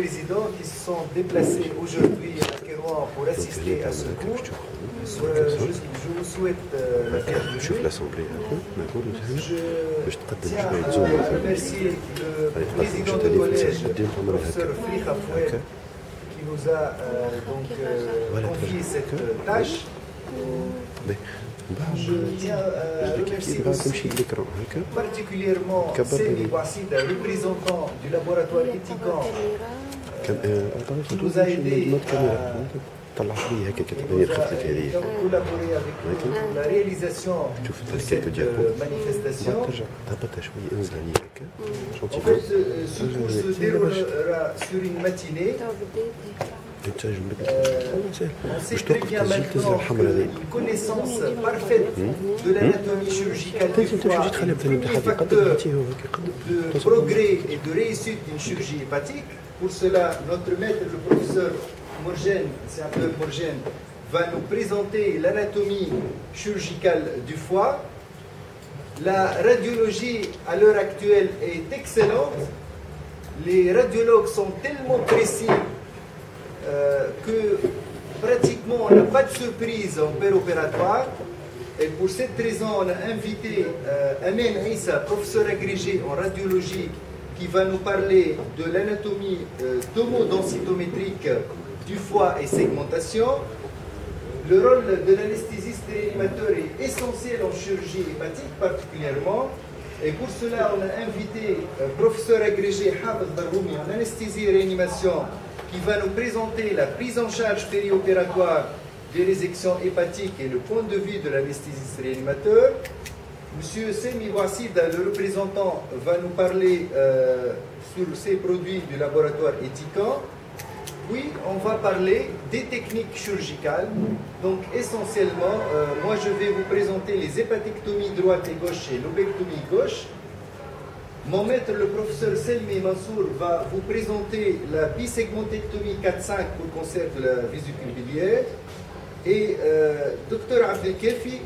résidents qui se sont déplacés aujourd'hui à Kérouan pour assister à ce cours. Je vous souhaite la bienvenue. Je tiens à remercier le président du collège, le professeur Fliha Foued, qui nous a confié cette tâche. Je tiens à remercier aussi particulièrement Semi Bouassida, représentant du laboratoire Étiquan, qui nous a aidé à collaborer avec nous pour la réalisation de cette manifestation. En fait, ce cours se déroulera sur une matinée. On sait très bien maintenant qu'une connaissance parfaite de l'anatomie chirurgicale du foie est le premier facteur de progrès et de réussite d'une chirurgie hépatique. Pour cela, notre maître, le professeur Morgen, c'est un peu Morgen, va nous présenter l'anatomie chirurgicale du foie. La radiologie à l'heure actuelle est excellente. Les radiologues sont tellement précis que pratiquement on n'a pas de surprise en péropératoire. Et pour cette raison, on a invité Amen Issa, professeur agrégé en radiologie, qui va nous parler de l'anatomie tomodensitométrique du foie et segmentation. Le rôle de l'anesthésiste réanimateur est essentiel en chirurgie hépatique particulièrement. Et pour cela, on a invité professeur agrégé Hafez Barhoumi en anesthésie et réanimation, qui va nous présenter la prise en charge périopératoire des résections hépatiques et le point de vue de l'anesthésiste réanimateur. Monsieur Semi Bouassida, le représentant, va nous parler sur ces produits du laboratoire Étiquan. Puis, on va parler des techniques chirurgicales. Donc, essentiellement, moi, je vais vous présenter les hépatectomies droite et gauche et lobectomie gauche. Mon maître, le professeur Selmi Mansour, va vous présenter la bisegmentectomie 4-5 pour le cancer de la vésicule biliaire. Et Dr Abdelkefi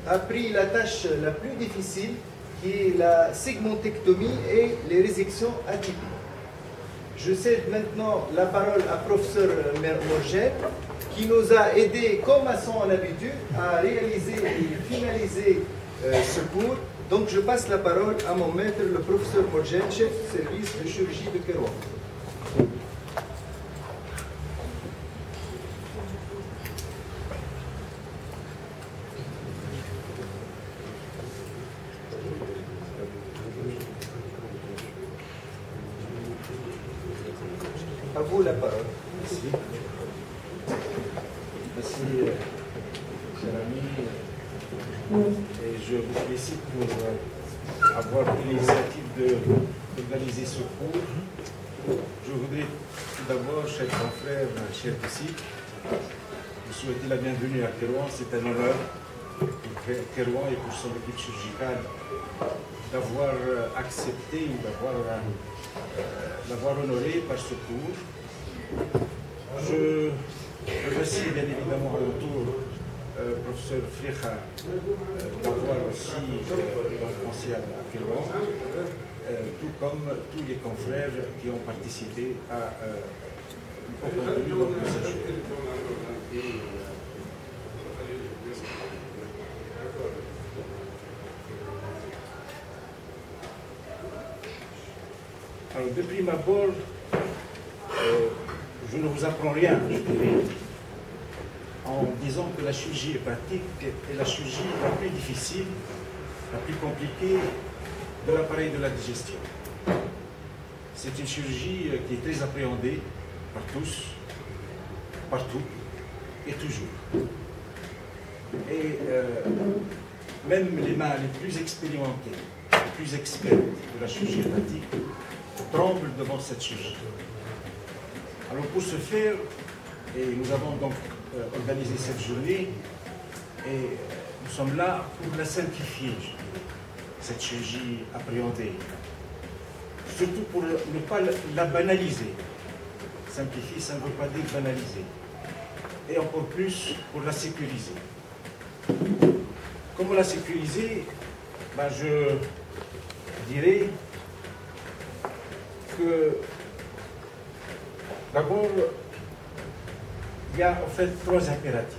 a pris la tâche la plus difficile, qui est la segmentectomie et les résections atypiques. Je cède maintenant la parole à professeur Morgen, qui nous a aidés, comme à son habitude, à réaliser et finaliser ce cours. Donc je passe la parole à mon maître, le professeur Morgen, chef du service de chirurgie de Kérouan. À vous la parole. Merci. Merci, cher ami. Et je vous félicite pour avoir pris l'initiative d'organiser ce cours. Je voudrais tout d'abord, chers confrères, chers disciples, vous souhaiter la bienvenue à Kérouan. C'est un honneur pour Kérouan et pour son équipe chirurgicale d'avoir accepté ou d'avoir honoré par ce cours. Je remercie bien évidemment à l'entour professeur Fliha d'avoir aussi pensé à Kérouan, tout comme tous les confrères qui ont participé au contenu de cette journée. Alors, de prime abord, je ne vous apprends rien, je dirais, en disant que la chirurgie hépatique est la chirurgie la plus difficile, la plus compliquée de l'appareil de la digestion. C'est une chirurgie qui est très appréhendée par tous, partout et toujours. Et même les mains les plus expérimentées, les plus expertes de la chirurgie hépatique tremblent devant cette chirurgie. Alors pour ce faire, et nous avons donc organisé cette journée, et nous sommes là pour la simplifier, cette chirurgie appréhendée. Surtout pour ne pas la banaliser. Simplifier, ça ne veut pas dire banaliser. Et encore plus pour la sécuriser. Comment la sécuriser? Je dirais que D'abord, il y a en fait trois impératifs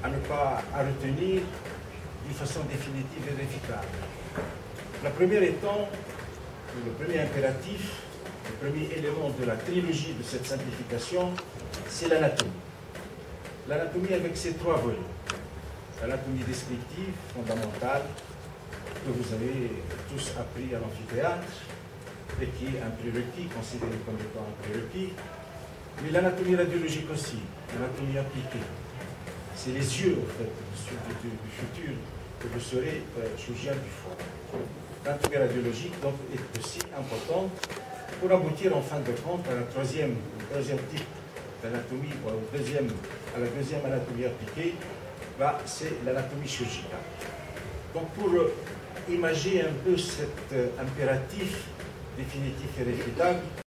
à ne pas retenir d'une façon définitive et vérificable. La première étant, le premier impératif, le premier élément de la trilogie de cette simplification, c'est l'anatomie. L'anatomie avec ses trois volets. L'anatomie descriptive, fondamentale, que vous avez tous appris à l'amphithéâtre, et qui est un prérequis, considéré comme étant un prérequis, mais l'anatomie radiologique aussi, l'anatomie appliquée. C'est les yeux, en fait, du futur que vous serez chirurgien du foie. L'anatomie radiologique, donc, est aussi importante pour aboutir, en fin de compte, à au deuxième type d'anatomie, ou à la deuxième anatomie appliquée, c'est l'anatomie chirurgicale. Donc, pour imager un peu cet impératif définitif et réfutable,